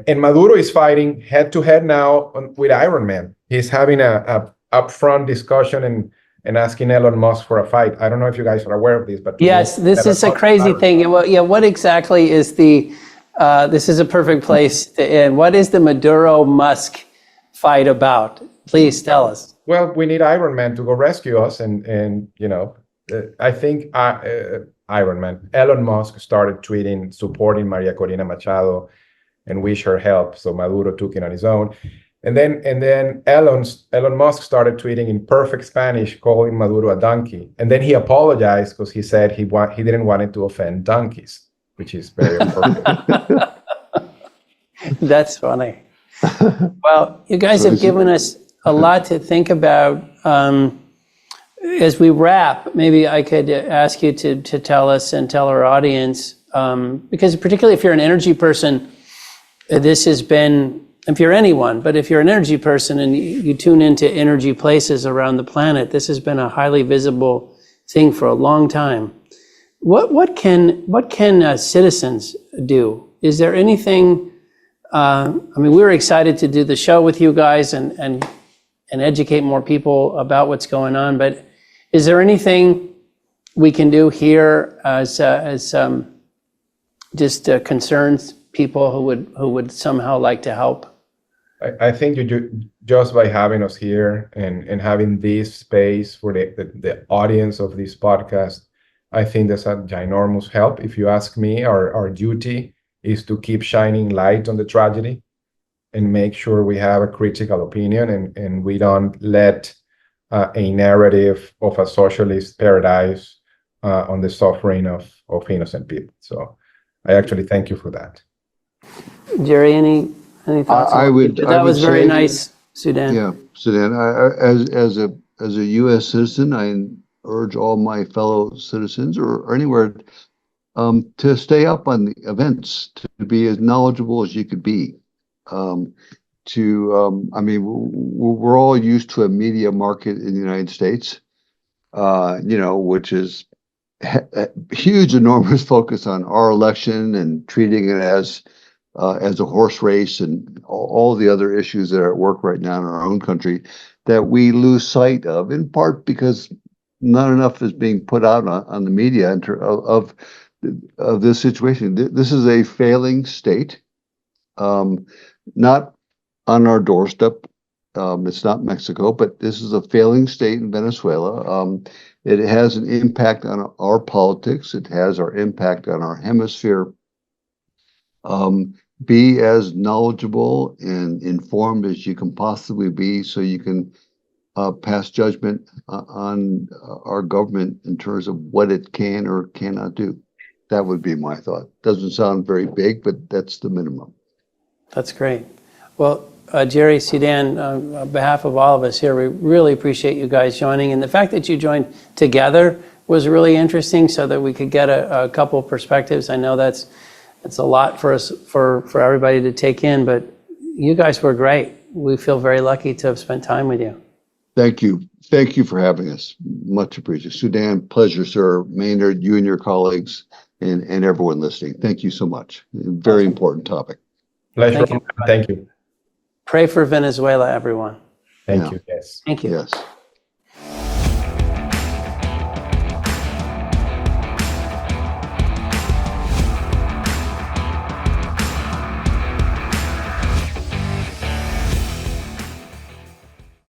And Maduro is fighting head to head now with Iron Man. He's having a upfront discussion and asking Elon Musk for a fight. I don't know if you guys are aware of this, but yes, this is a crazy thing. Well, yeah, what exactly is this is a perfect place to end. What is the Maduro-Musk fight about? Please tell us. Well, we need Iron Man to go rescue us, and I think Iron Man. Elon Musk started tweeting supporting Maria Corina Machado and wish her help. So Maduro took it on his own. And then Elon Musk started tweeting in perfect Spanish, calling Maduro a donkey. And then he apologized because he said he didn't want it to offend donkeys, which is very appropriate. That's funny. Well, you guys have given us a lot to think about. As we wrap, maybe I could ask you to tell us and tell our audience, because particularly if you're an energy person, this has been, if you're anyone, but if you're an energy person and you tune into energy places around the planet, this has been a highly visible thing for a long time. What can citizens do? Is there anything? I mean, we were excited to do the show with you guys and educate more people about what's going on. But is there anything we can do here as just concerns people who would somehow like to help? I think just by having us here and having this space for the audience of this podcast, I think that's a ginormous help. If you ask me, our duty is to keep shining light on the tragedy and make sure we have a critical opinion and we don't let a narrative of a socialist paradise on the suffering of innocent people. So I actually thank you for that. Jerry, any thoughts? That was very nice, Sudan. Yeah, Sudan. As a U.S. citizen, I urge all my fellow citizens or anywhere to stay up on the events, to be as knowledgeable as you could be. I mean, we're all used to a media market in the United States, which is a huge, enormous focus on our election and treating it as a horse race and all the other issues that are at work right now in our own country. that we lose sight of, in part because not enough is being put out on the media of this situation. This is a failing state, not on our doorstep. It's not Mexico, but this is a failing state in Venezuela. It has an impact on our politics. It has our impact on our hemisphere. Be as knowledgeable and informed as you can possibly be so you can pass judgment on our government in terms of what it can or cannot do. That would be my thought. Doesn't sound very big, but that's the minimum. That's great. Well, Jerry, Sudan, on behalf of all of us here, we really appreciate you guys joining. And the fact that you joined together was really interesting so that we could get a couple perspectives. I know that's a lot for us, for everybody to take in, but you guys were great. We feel very lucky to have spent time with you. Thank you. Thank you for having us. Much appreciated. Sudan, pleasure, sir. Maynard, you and your colleagues, and everyone listening. Thank you so much. Very important topic. Pleasure. Thank you. Thank you. Pray for Venezuela, everyone. Thank you. Yes. Thank you. Yes.